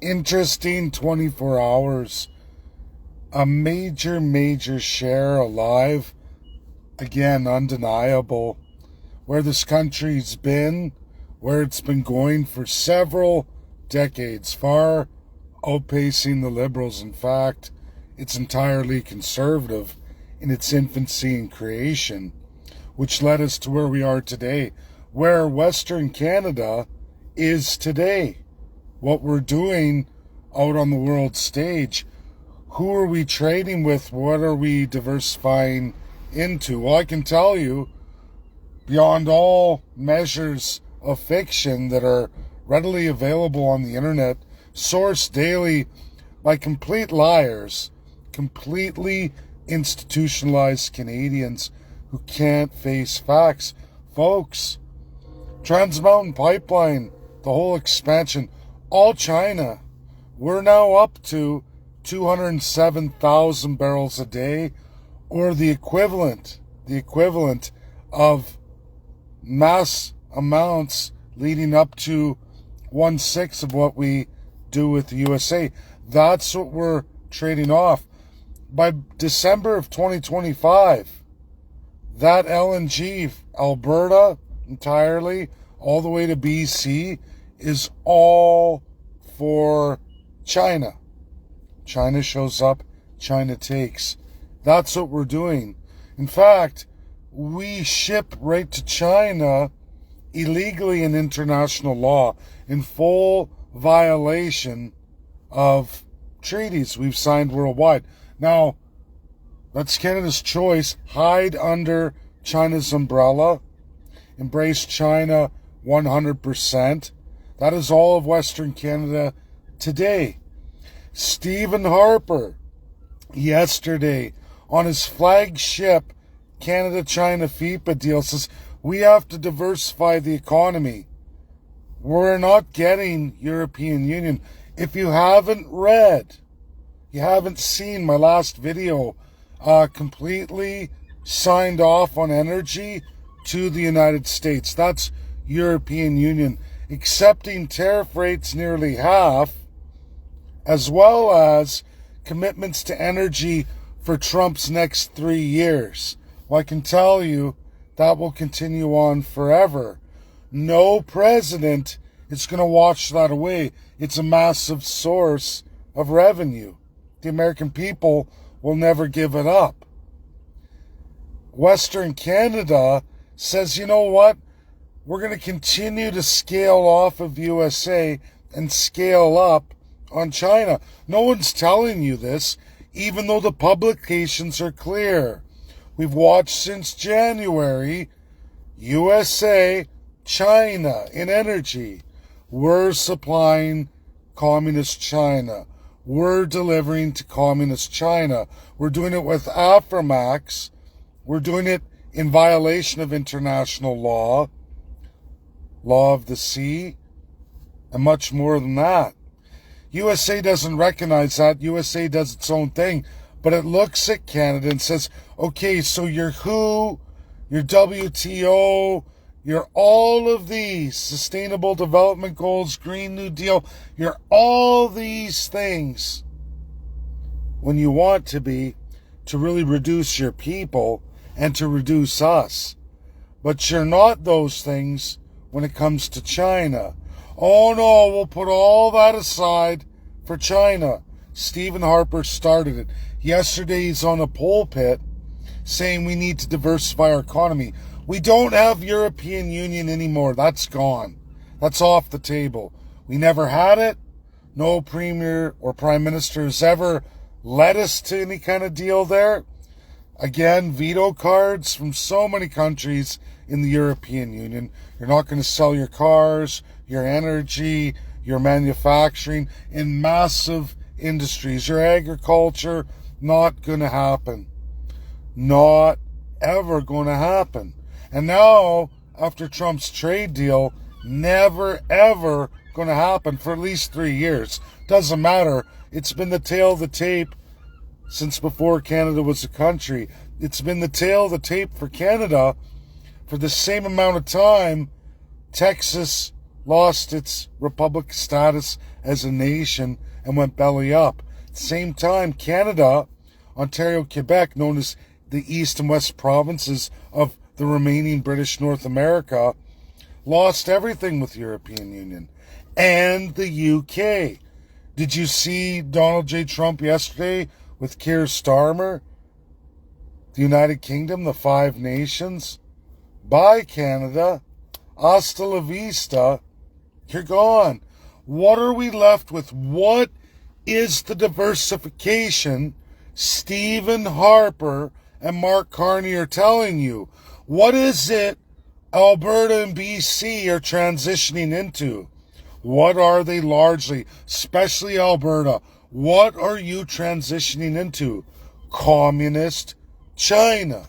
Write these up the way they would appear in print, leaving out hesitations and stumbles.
Interesting 24 hours. A major share alive. Again, undeniable. Where this country's been, where it's been going for several decades, far outpacing the Liberals. In fact, it's entirely conservative in its infancy and creation, which led us to where we are today, where Western Canada is today. What we're doing out on the world stage. Who are we trading with? What are we diversifying into? Well, I can tell you, beyond all measures of fiction that are readily available on the internet, sourced daily by complete liars, completely institutionalized Canadians who can't face facts. Folks, Trans Mountain Pipeline, the whole expansion, all China. We're now up to 207,000 barrels a day, or the equivalent of mass amounts leading up to 1/6 of what we do with the USA. That's what we're trading off. By December of 2025, that LNG, Alberta entirely, all the way to BC, is all for China. China shows up, China takes. That's what we're doing. In fact, we ship right to China illegally in international law, in full violation of treaties we've signed worldwide. Now, that's Canada's choice. Hide under China's umbrella. Embrace China 100%. That is all of Western Canada today. Stephen Harper, yesterday, on his flagship Canada-China FIPA deal, says we have to diversify the economy. We're not getting European Union. If you haven't read, you haven't seen my last video, completely signed off on energy to the United States. That's European Union. Accepting tariff rates nearly half, as well as commitments to energy for Trump's next 3 years. Well, I can tell you that will continue on forever. No president is going to wash that away. It's a massive source of revenue. The American people will never give it up. Western Canada says, you know what? We're going to continue to scale off of USA and scale up on China. No one's telling you this, even though the publications are clear. We've watched since January, USA, China in energy. We're supplying communist China. We're delivering to communist China. We're doing it with Aframax. We're doing it in violation of international law, law of the sea, and much more than that. USA doesn't recognize that. USA does its own thing. But it looks at Canada and says, okay, so your WHO, your WTO, your all of these Sustainable Development Goals, Green New Deal, you're all these things when you want to be to really reduce your people and to reduce us. But you're not those things when it comes to China. Oh no, we'll put all that aside for China. Stephen Harper started it. Yesterday he's on a pulpit saying we need to diversify our economy. We don't have European Union anymore. That's gone. That's off the table. We never had it. No premier or prime minister has ever led us to any kind of deal there. Again, veto cards from so many countries in the European Union. You're not going to sell your cars, your energy, your manufacturing in massive industries. Your agriculture, not going to happen. Not ever going to happen. And now, after Trump's trade deal, never ever going to happen for at least 3 years. Doesn't matter. It's been the tail of the tape since before Canada was a country. It's been the tail of the tape for Canada for the same amount of time Texas lost its republic status as a nation and went belly up. At the same time, Canada, Ontario, Quebec, known as the East and West provinces of the remaining British North America, lost everything with the European Union and the UK. Did you see Donald J. Trump yesterday with Keir Starmer? The United Kingdom, the Five Nations. Bye, Canada. Hasta la vista. You're gone. What are we left with? What is the diversification Stephen Harper and Mark Carney are telling you? What is it Alberta and BC are transitioning into? What are they largely, especially Alberta, what are you transitioning into? Communist China.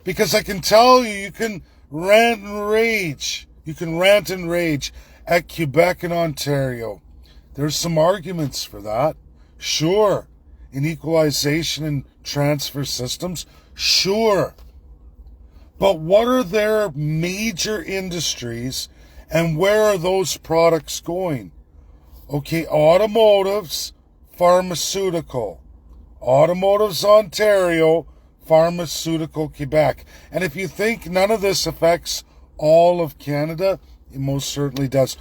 Because I can tell you, you can rant and rage. You can rant and rage at Quebec and Ontario. There's some arguments for that. Sure. In equalization and transfer systems. Sure. But what are their major industries and where are those products going? Okay, automotives, pharmaceutical. Automotives, Ontario, pharmaceutical, Quebec. And if you think none of this affects all of Canada, it most certainly does.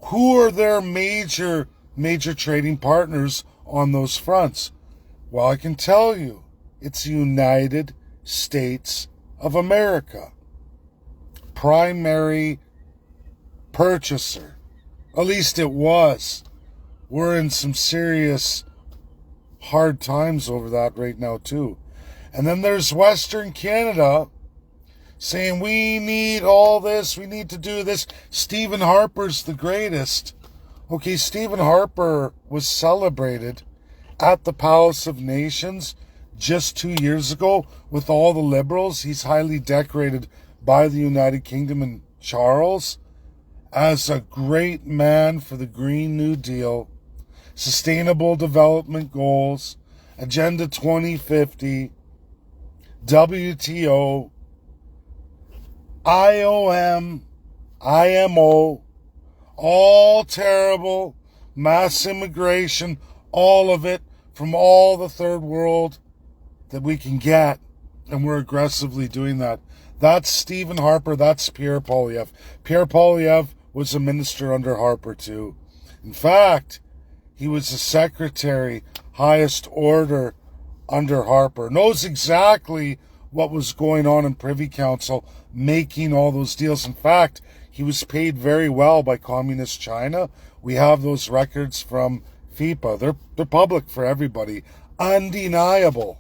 Who are their major trading partners on those fronts? Well, I can tell you, it's the United States of America. Primary purchaser. At least it was. We're in some serious hard times over that right now too. And then there's Western Canada saying we need all this, we need to do this. Stephen Harper's the greatest. Okay, Stephen Harper was celebrated at the Palace of Nations just 2 years ago with all the Liberals. He's highly decorated by the United Kingdom and Charles as a great man for the Green New Deal, Sustainable Development Goals, Agenda 2050, WTO, IOM, IMO, all terrible, mass immigration, all of it from all the third world that we can get, and we're aggressively doing that. That's Stephen Harper, that's Pierre Poilievre. Pierre Poilievre was a minister under Harper too. In fact, he was the secretary, highest order under Harper. Knows exactly what was going on in Privy Council, making all those deals. In fact, he was paid very well by Communist China. We have those records from FIPA. They're public for everybody. Undeniable.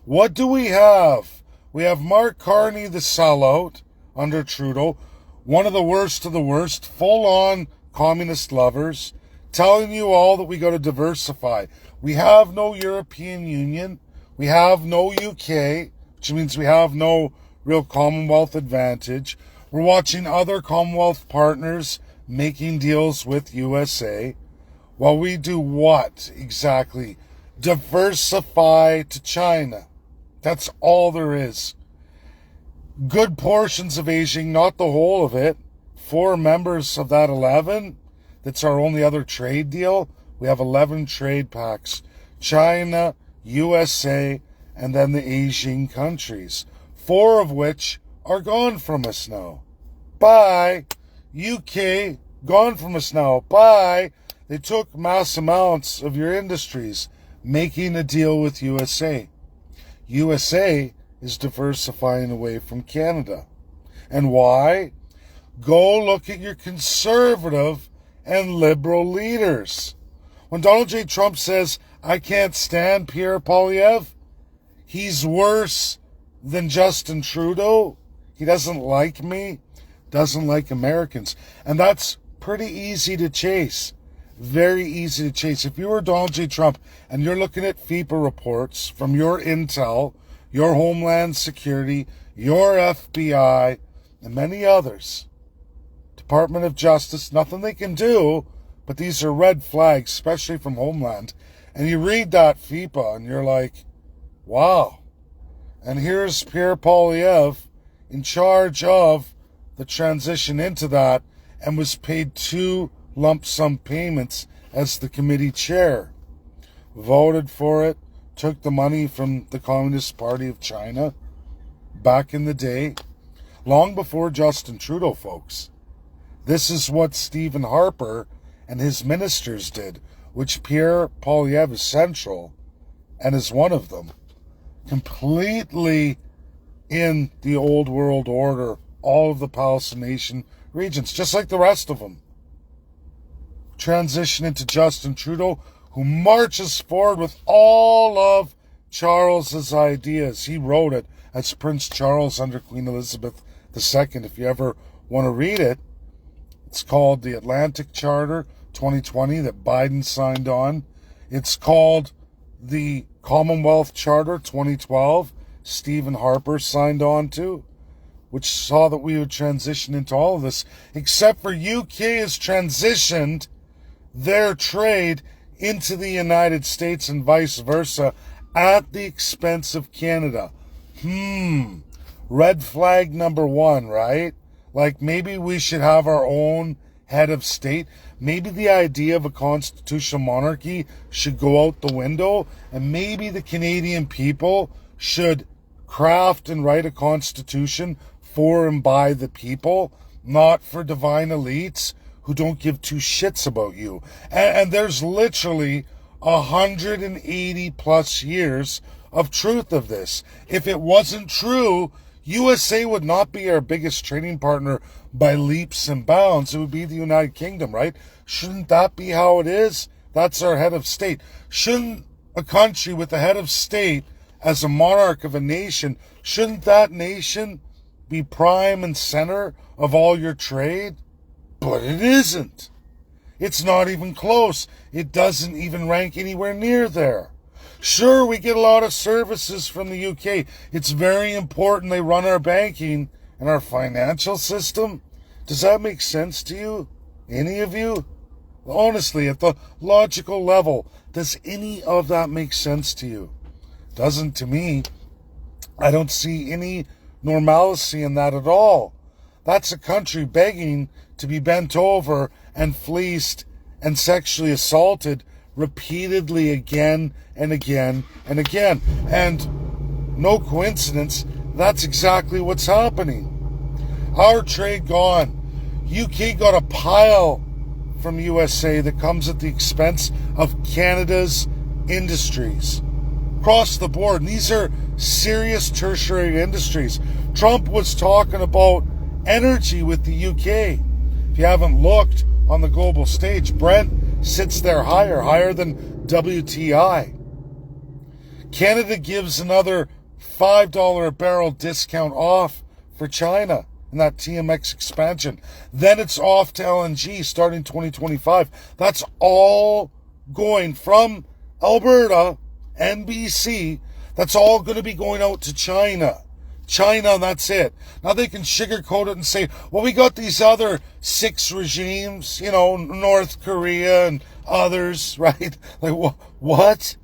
What do we have? We have Mark Carney, the sellout, under Trudeau. One of the worst of the worst. Full-on communist lovers. Telling you all that we got to diversify. We have no European Union. We have no UK, which means we have no real Commonwealth advantage. We're watching other Commonwealth partners making deals with USA. While we do what exactly? Diversify to China. That's all there is. Good portions of Asia, not the whole of it. 4 members of that 11. That's our only other trade deal. We have 11 trade packs. China, USA, and then the Asian countries. 4 of which are gone from us now. Bye. UK, gone from us now. Bye. They took mass amounts of your industries, making a deal with USA. USA is diversifying away from Canada. And why? Go look at your conservative and liberal leaders. When Donald J. Trump says, I can't stand Pierre Poilievre, he's worse than Justin Trudeau. He doesn't like me, doesn't like Americans. And that's pretty easy to chase. Very easy to chase. If you were Donald J. Trump and you're looking at FIPA reports from your intel, your Homeland Security, your FBI, and many others, Department of Justice, nothing they can do, but these are red flags, especially from Homeland. And you read that FIPA and you're like, wow. And here's Pierre Poilievre in charge of the transition into that. and was paid 2 lump sum payments as the committee chair. Voted for it, took the money from the Communist Party of China back in the day, long before Justin Trudeau, folks. This is what Stephen Harper and his ministers did, which Pierre Poilievre is central and is one of them. Completely in the old world order, all of the Palestinian regions, just like the rest of them. Transition into Justin Trudeau, who marches forward with all of Charles's ideas. He wrote it as Prince Charles under Queen Elizabeth II. If you ever want to read it, it's called the Atlantic Charter 2020 that Biden signed on. It's called the Commonwealth Charter 2012, Stephen Harper signed on to, which saw that we would transition into all of this, except for UK has transitioned their trade into the United States and vice versa at the expense of Canada. Red flag number 1, right? Like, maybe we should have our own head of state. Maybe the idea of a constitutional monarchy should go out the window, and maybe the Canadian people should craft and write a constitution for and by the people, not for divine elites who don't give 2 shits about you. And there's literally 180 plus years of truth of this. If it wasn't true, USA would not be our biggest trading partner by leaps and bounds. It would be the United Kingdom, right? Shouldn't that be how it is? That's our head of state. Shouldn't a country with a head of state as a monarch of a nation, shouldn't that nation be prime and center of all your trade? But it isn't. It's not even close. It doesn't even rank anywhere near there. Sure, we get a lot of services from the UK. It's very important they run our banking and our financial system. Does that make sense to you? Any of you? Honestly, at the logical level, does any of that make sense to you? Doesn't to me. I don't see any normalcy in that at all. That's a country begging to be bent over and fleeced and sexually assaulted repeatedly again and again and again. And no coincidence, that's exactly what's happening. Our trade gone. UK got a pile from USA that comes at the expense of Canada's industries. Across the board. And these are serious tertiary industries. Trump was talking about energy with the UK. If you haven't looked on the global stage, Brent sits there higher than WTI. Canada gives another $5 a barrel discount off for China in that TMX expansion. Then it's off to LNG starting 2025. That's all going from Alberta and BC. That's all going to be going out to China. China, and that's it. Now they can sugarcoat it and say, well, we got these other 6 regimes, North Korea and others, right? Like, what?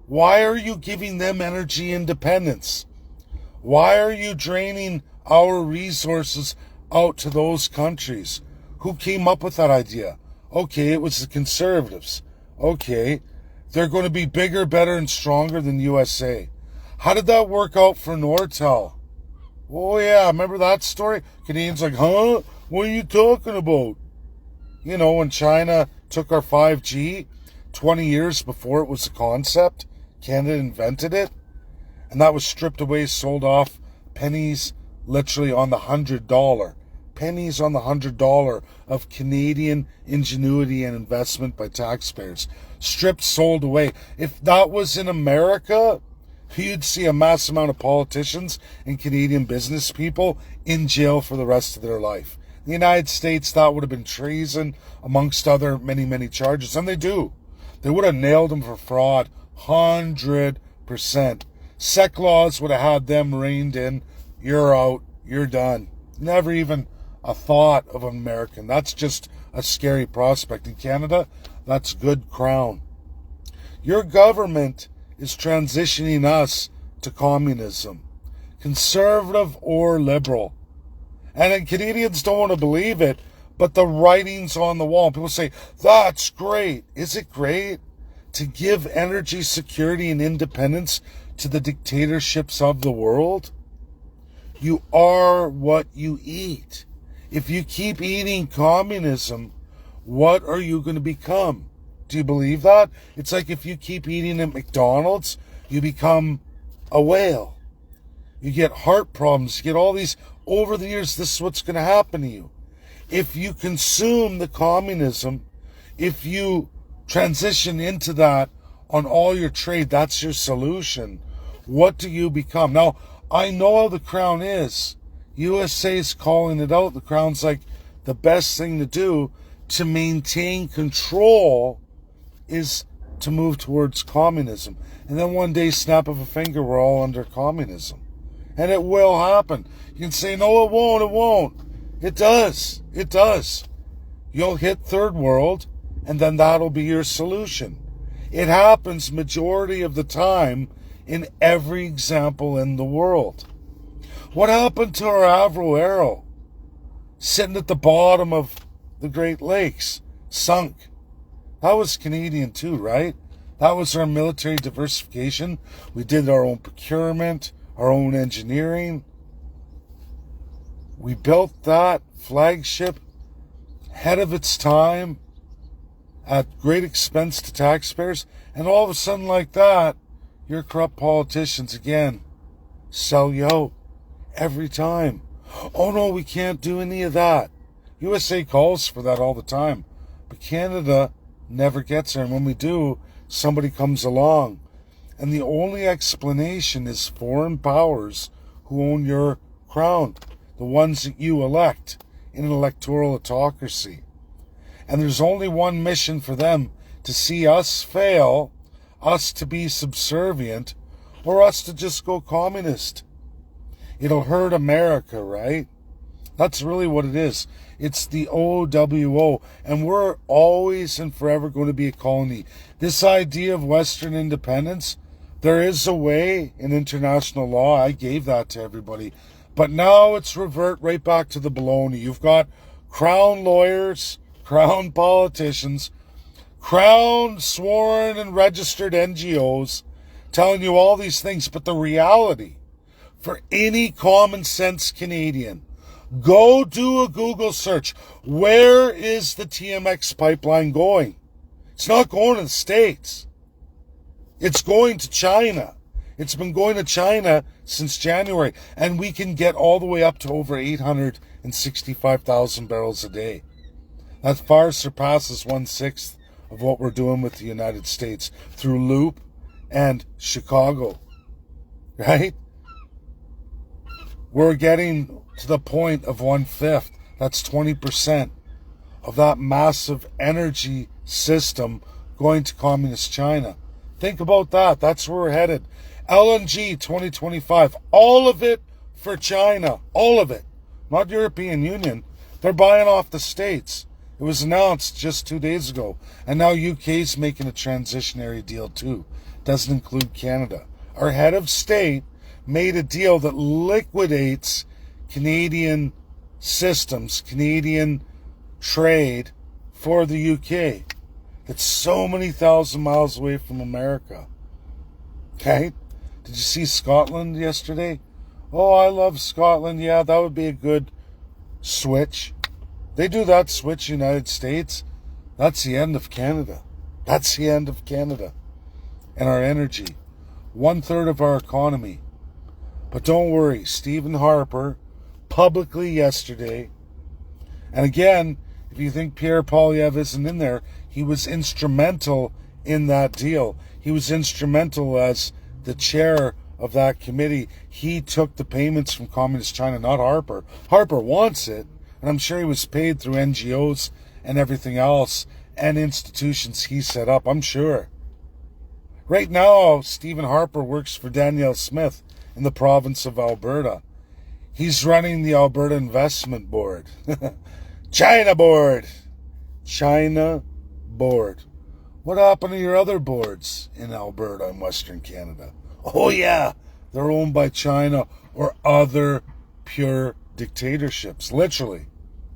Why are you giving them energy independence? Why are you draining our resources out to those countries? Who came up with that idea? Okay, it was the conservatives. Okay, they're going to be bigger, better, and stronger than USA. How did that work out for Nortel? Oh yeah, remember that story? Canadians like, huh? What are you talking about? When China took our 5G 20 years before it was a concept, Canada invented it, and that was stripped away, sold off, pennies literally on the $100. Pennies on the $100 of Canadian ingenuity and investment by taxpayers. Stripped, sold away. If that was in America, you'd see a mass amount of politicians and Canadian business people in jail for the rest of their life. In the United States, that would have been treason, amongst other many, many charges. And they do. They would have nailed them for fraud. 100%. SEC laws would have had them reined in. You're out. You're done. Never even a thought of an American. That's just a scary prospect. In Canada, that's good crown. Your government is transitioning us to communism, conservative or liberal. And Canadians don't want to believe it, but the writing's on the wall. People say, that's great. Is it great to give energy security and independence to the dictatorships of the world? You are what you eat. If you keep eating communism, what are you going to become? Do you believe that? It's like if you keep eating at McDonald's, you become a whale. You get heart problems. You get all these. Over the years, this is what's going to happen to you. If you consume the communism, if you transition into that on all your trade, that's your solution. What do you become? Now, I know how the Crown is. USA's calling it out. The Crown's like, the best thing to do to maintain control is to move towards communism. And then one day, snap of a finger, we're all under communism. And it will happen. You can say, no, it won't, it won't. It does. It does. You'll hit third world, and then that'll be your solution. It happens majority of the time in every example in the world. What happened to our Avro Arrow? Sitting at the bottom of the Great Lakes, sunk. That was Canadian too, right? That was our military diversification. We did our own procurement, our own engineering. We built that flagship ahead of its time at great expense to taxpayers. And all of a sudden like that, your corrupt politicians again sell you out every time. Oh no, we can't do any of that. USA calls for that all the time. But Canada never gets there. And when we do, somebody comes along. And the only explanation is foreign powers who own your crown. The ones that you elect in an electoral autocracy. And there's only one mission for them: to see us fail, us to be subservient, or us to just go communist. It'll hurt America, right? That's really what it is. It's the OWO. And we're always and forever going to be a colony. This idea of Western independence, there is a way in international law. I gave that to everybody. But now it's revert right back to the baloney. You've got crown lawyers, crown politicians, crown sworn and registered NGOs telling you all these things. But the reality, for any common sense Canadian, go do a Google search. Where is the TMX pipeline going? It's not going to the States. It's going to China. It's been going to China since January, and we can get all the way up to over 865,000 barrels a day. That far surpasses 1/6 of what we're doing with the United States through Loop and Chicago, right? We're getting to the point of 1/5. That's 20% of that massive energy system going to communist China. Think about that. That's where we're headed. LNG 2025. All of it for China. All of it. Not European Union. They're buying off the States. It was announced just 2 days ago. And now UK's making a transitionary deal too. Doesn't include Canada. Our head of state made a deal that liquidates Canadian systems, Canadian trade for the UK. It's so many thousand miles away from America. Okay? Did you see Scotland yesterday? Oh, I love Scotland. Yeah, that would be a good switch. They do that switch, United States. That's the end of Canada. That's the end of Canada. And our energy. 1/3 of our economy. But don't worry, Stephen Harper, publicly yesterday, and again, if you think Pierre Poilievre isn't in there, he was instrumental in that deal. He was instrumental as the chair of that committee. He took the payments from Communist China, not Harper. Harper wants it, and I'm sure he was paid through NGOs and everything else and institutions he set up, I'm sure. Right now, Stephen Harper works for Danielle Smith in the province of Alberta. He's running the Alberta Investment Board. China Board. China Board. What happened to your other boards in Alberta and Western Canada? Oh yeah, they're owned by China or other pure dictatorships. Literally.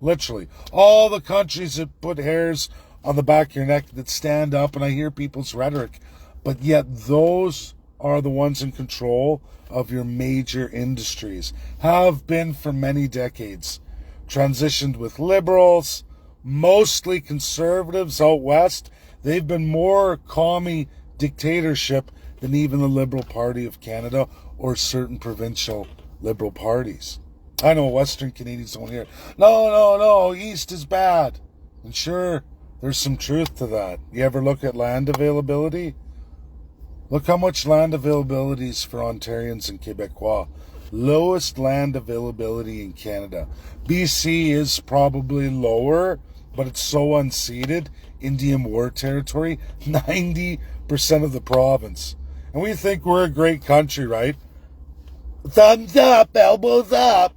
Literally. All the countries that put hairs on the back of your neck that stand up, and I hear people's rhetoric, but yet those are the ones in control of your major industries. Have been for many decades. Transitioned with liberals, mostly conservatives out west. They've been more commie dictatorship than even the Liberal Party of Canada or certain provincial Liberal parties. I know Western Canadians don't hear it. No, East is bad. And sure, there's some truth to that. You ever look at land availability? Look how much land availability is for Ontarians and Quebecois. Lowest land availability in Canada. BC is probably lower, but it's so unceded. Indian War territory, 90% of the province. And we think we're a great country, right? Thumbs up, elbows up.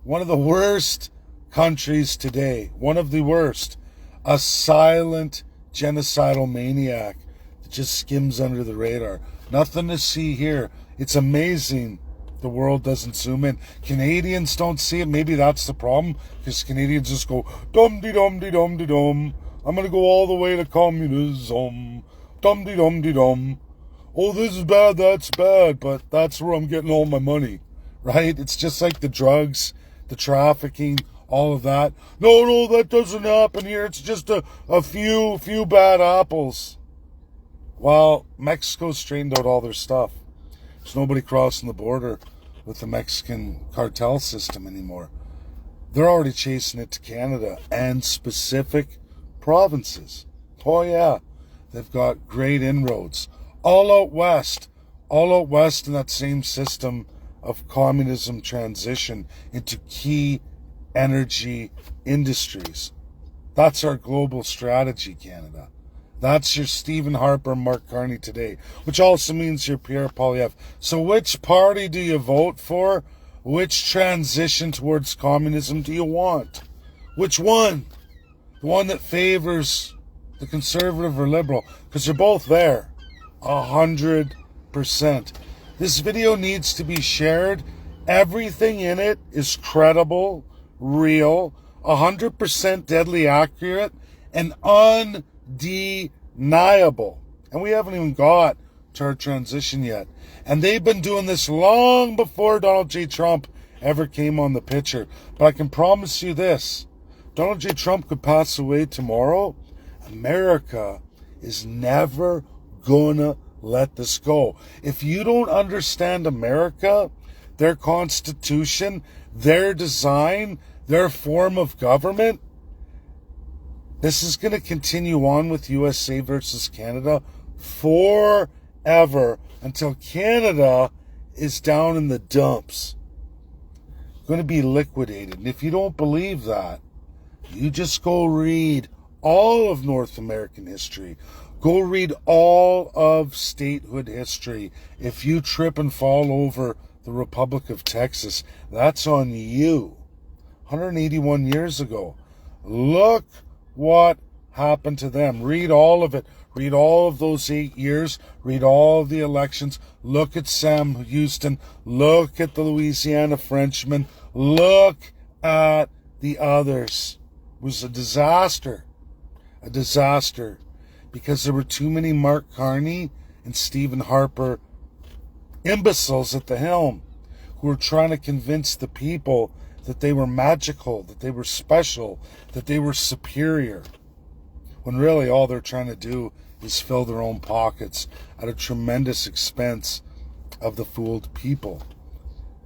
One of the worst countries today. One of the worst. A silent genocidal maniac that just skims under the radar. Nothing to see here. It's amazing the world doesn't zoom in. Canadians don't see it. Maybe that's the problem, because Canadians just go, dum-de-dum-de-dum-de-dum. I'm going to go all the way to communism. Dum-de-dum-de-dum. Oh, this is bad, that's bad, but that's where I'm getting all my money, right? It's just like the drugs, the trafficking, all of that. No, that doesn't happen here. It's just a few bad apples. Well, Mexico straightened out all their stuff. There's nobody crossing the border with the Mexican cartel system anymore. They're already chasing it to Canada and specific provinces. Oh yeah, they've got great inroads. All out west in that same system of communism transition into key energy industries. That's our global strategy, Canada. That's your Stephen Harper, Mark Carney today, which also means your Pierre Poilievre. So which party do you vote for? Which transition towards communism do you want? Which one? The one that favors the conservative or liberal? Because they're both there. 100%. This video needs to be shared. Everything in it is credible, real, 100% deadly accurate, and undeniable. And we haven't even got to our transition yet. And they've been doing this long before Donald J. Trump ever came on the picture. But I can promise you this. Donald J. Trump could pass away tomorrow. America is never gonna let this go. If you don't understand America, their constitution, their design, their form of government, this is going to continue on with USA versus Canada forever until Canada is down in the dumps. Going to be liquidated. And if you don't believe that, you just go read all of North American history. Go read all of statehood history. If you trip and fall over the Republic of Texas, that's on you. 181 years ago. Look what happened to them. Read all of it. Read all of those 8 years. Read all of the elections. Look at Sam Houston. Look at the Louisiana Frenchman. Look at the others. It was a disaster. A disaster. Because there were too many Mark Carney and Stephen Harper imbeciles at the helm who were trying to convince the people that they were magical, that they were special, that they were superior. When really all they're trying to do is fill their own pockets at a tremendous expense of the fooled people.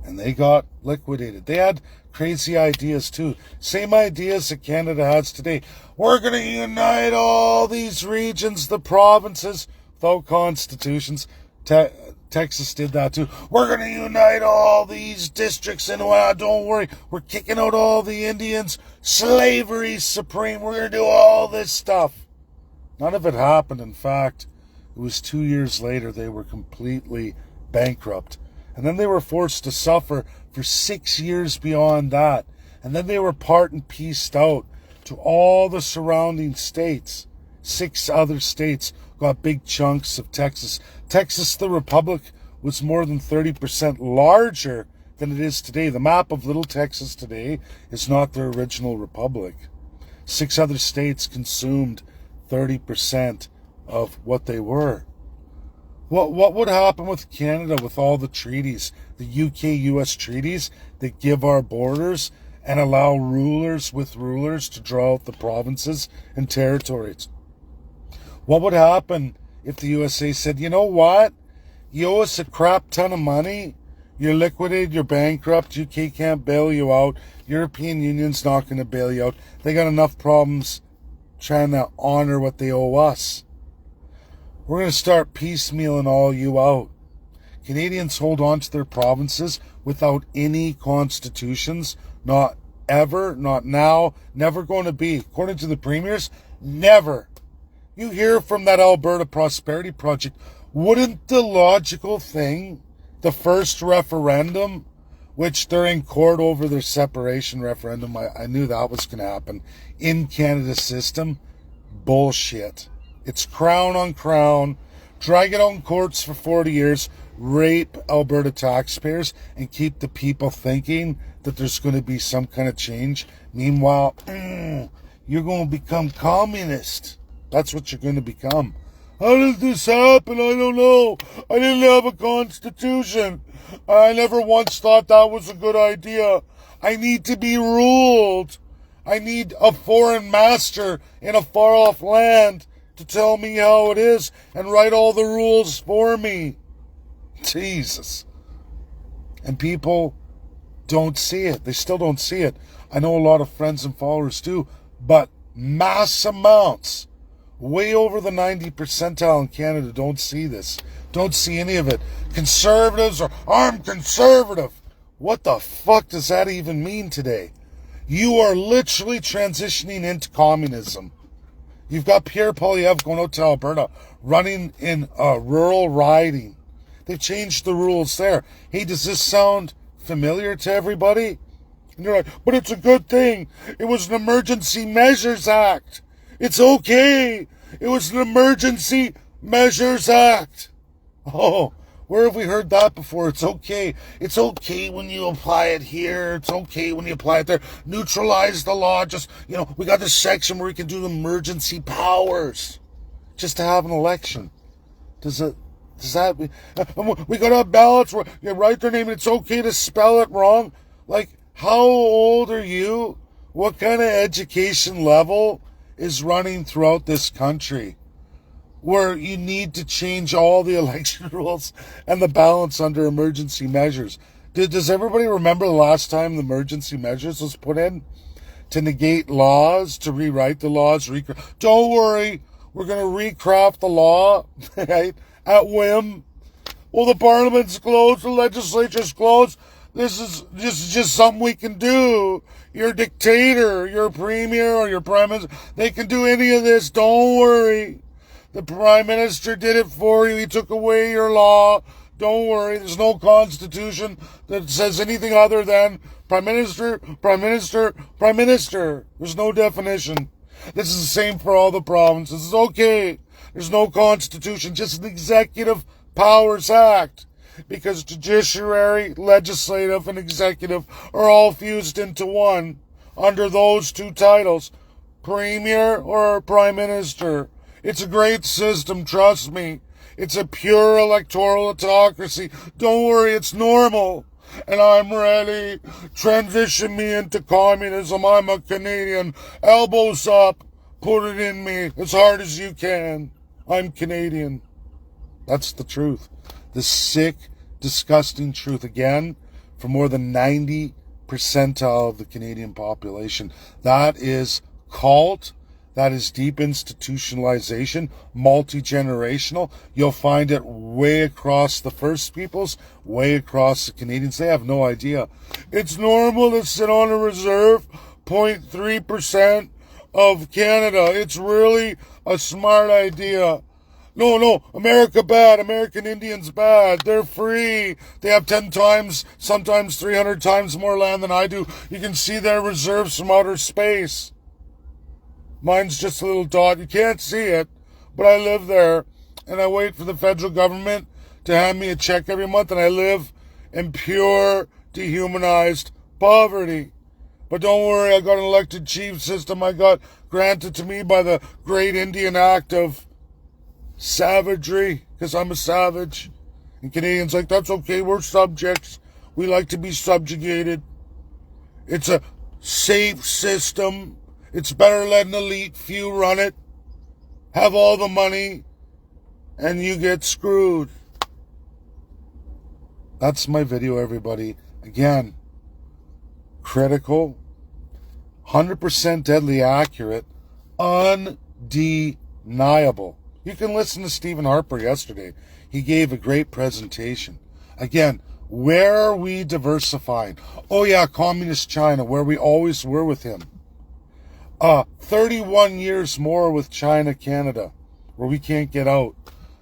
And they got liquidated. They had crazy ideas too. Same ideas that Canada has today. We're going to unite all these regions, the provinces, without constitutions. Texas did that too. We're going to unite all these districts and don't worry, we're kicking out all the Indians. Slavery's supreme. We're going to do all this stuff. None of it happened. In fact, it was 2 years later they were completely bankrupt. And then they were forced to suffer for 6 years beyond that. And then they were part and pieced out to all the surrounding states. 6 other states got big chunks of Texas. Texas, the Republic, was more than 30% larger than it is today. The map of Little Texas today is not their original republic. 6 other states consumed 30% of what they were. What would happen with Canada with all the treaties, the UK-US treaties that give our borders and allow rulers to draw out the provinces and territories? What would happen if the USA said, you know what? You owe us a crap ton of money. You're liquidated, you're bankrupt, UK can't bail you out. European Union's not going to bail you out. They got enough problems trying to honor what they owe us. We're going to start piecemealing all you out. Canadians hold on to their provinces without any constitutions. Not ever, not now, never going to be. According to the premiers, never. You hear from that Alberta Prosperity Project. Wouldn't the logical thing, the first referendum, which they're in court over their separation referendum, I knew that was going to happen, in Canada's system? Bullshit. It's crown on crown, drag it on courts for 40 years, rape Alberta taxpayers, and keep the people thinking that there's going to be some kind of change. Meanwhile, you're going to become communist. That's what you're going to become. How did this happen? I don't know. I didn't have a constitution. I never once thought that was a good idea. I need to be ruled. I need a foreign master in a far-off land to tell me how it is and write all the rules for me. Jesus. And people don't see it. They still don't see it. I know a lot of friends and followers do, but mass amounts, way over the 90 percentile in Canada, don't see this. Don't see any of it. Conservatives are, I'm conservative. What the fuck does that even mean today? You are literally transitioning into communism. You've got Pierre Poilievre going out to Alberta, running in rural riding. They've changed the rules there. Hey, does this sound familiar to everybody? And you're like, but it's a good thing. It was an Emergency Measures Act. It's okay. It was an Emergency Measures Act. Oh, where have we heard that before? It's okay. It's okay when you apply it here. It's okay when you apply it there. Neutralize the law. Just, we got this section where we can do emergency powers just to have an election. Does that we got our ballots where you write their name and it's okay to spell it wrong? Like, how old are you? What kind of education level is running throughout this country where you need to change all the election rules and the balance under emergency measures? Does everybody remember the last time the emergency measures was put in? To negate laws, to rewrite the laws. Don't worry, we're going to recraft the law, right, at whim. Well, the parliament's closed, the legislature's closed. This is just something we can do. Your dictator, your premier, or your prime minister, they can do any of this. Don't worry. The prime minister did it for you. He took away your law. Don't worry. There's no constitution that says anything other than prime minister, prime minister, prime minister. There's no definition. This is the same for all the provinces. It's okay. There's no constitution, just an Executive Powers Act. Because judiciary, legislative, and executive are all fused into one under those two titles, premier or prime minister. It's a great system, trust me. It's a pure electoral autocracy. Don't worry, it's normal. And I'm ready. Transition me into communism. I'm a Canadian. Elbows up. Put it in me as hard as you can. I'm Canadian. That's the truth. The sick, disgusting truth, again, for more than 90 percentile of the Canadian population. That is cult. That is deep institutionalization, multi-generational. You'll find it way across the First Peoples, way across the Canadians. They have no idea. It's normal to sit on a reserve, 0.3% of Canada. It's really a smart idea. No, America bad. American Indians bad. They're free. They have 10 times, sometimes 300 times more land than I do. You can see their reserves from outer space. Mine's just a little dot. You can't see it, but I live there, and I wait for the federal government to hand me a check every month, and I live in pure dehumanized poverty. But don't worry, I got an elected chief system I got granted to me by the great Indian act of savagery, because I'm a savage. And Canadians like, that's okay, we're subjects. We like to be subjugated. It's a safe system. It's better letting an elite few run it. Have all the money, and you get screwed. That's my video, everybody. Again, critical, 100% deadly accurate, undeniable. You can listen to Stephen Harper yesterday. He gave a great presentation. Again, where are we diversifying? Oh yeah, Communist China, where we always were with him. 31 years more with China, Canada, where we can't get out.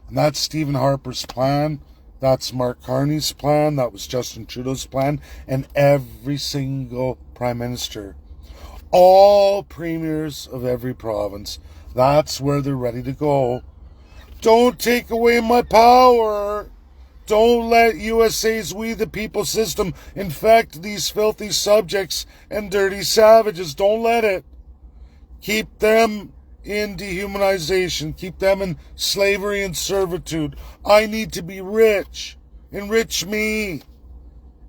And that's Stephen Harper's plan. That's Mark Carney's plan. That was Justin Trudeau's plan. And every single prime minister, all premiers of every province, that's where they're ready to go. Don't take away my power. Don't let USA's We the People system infect these filthy subjects and dirty savages. Don't let it. Keep them in dehumanization. Keep them in slavery and servitude. I need to be rich. Enrich me.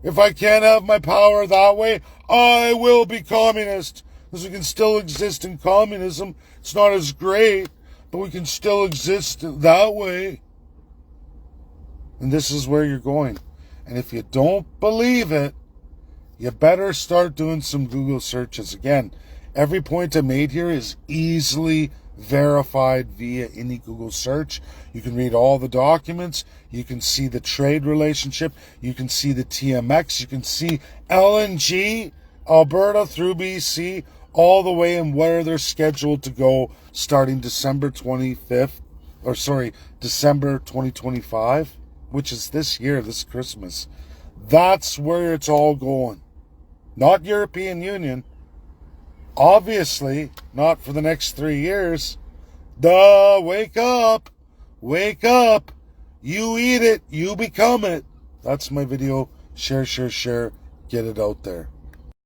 If I can't have my power that way, I will be communist. Because we can still exist in communism. It's not as great, but we can still exist that way. And this is where you're going. And if you don't believe it, you better start doing some Google searches. Again, every point I made here is easily verified via any Google search. You can read all the documents. You can see the trade relationship. You can see the TMX. You can see LNG, Alberta through BC, all the way and where they're scheduled to go starting December 2025, which is this year, this Christmas. That's where it's all going. Not European Union. Obviously, not for the next 3 years. Duh, wake up. Wake up. You eat it. You become it. That's my video. Share, share, share. Get it out there.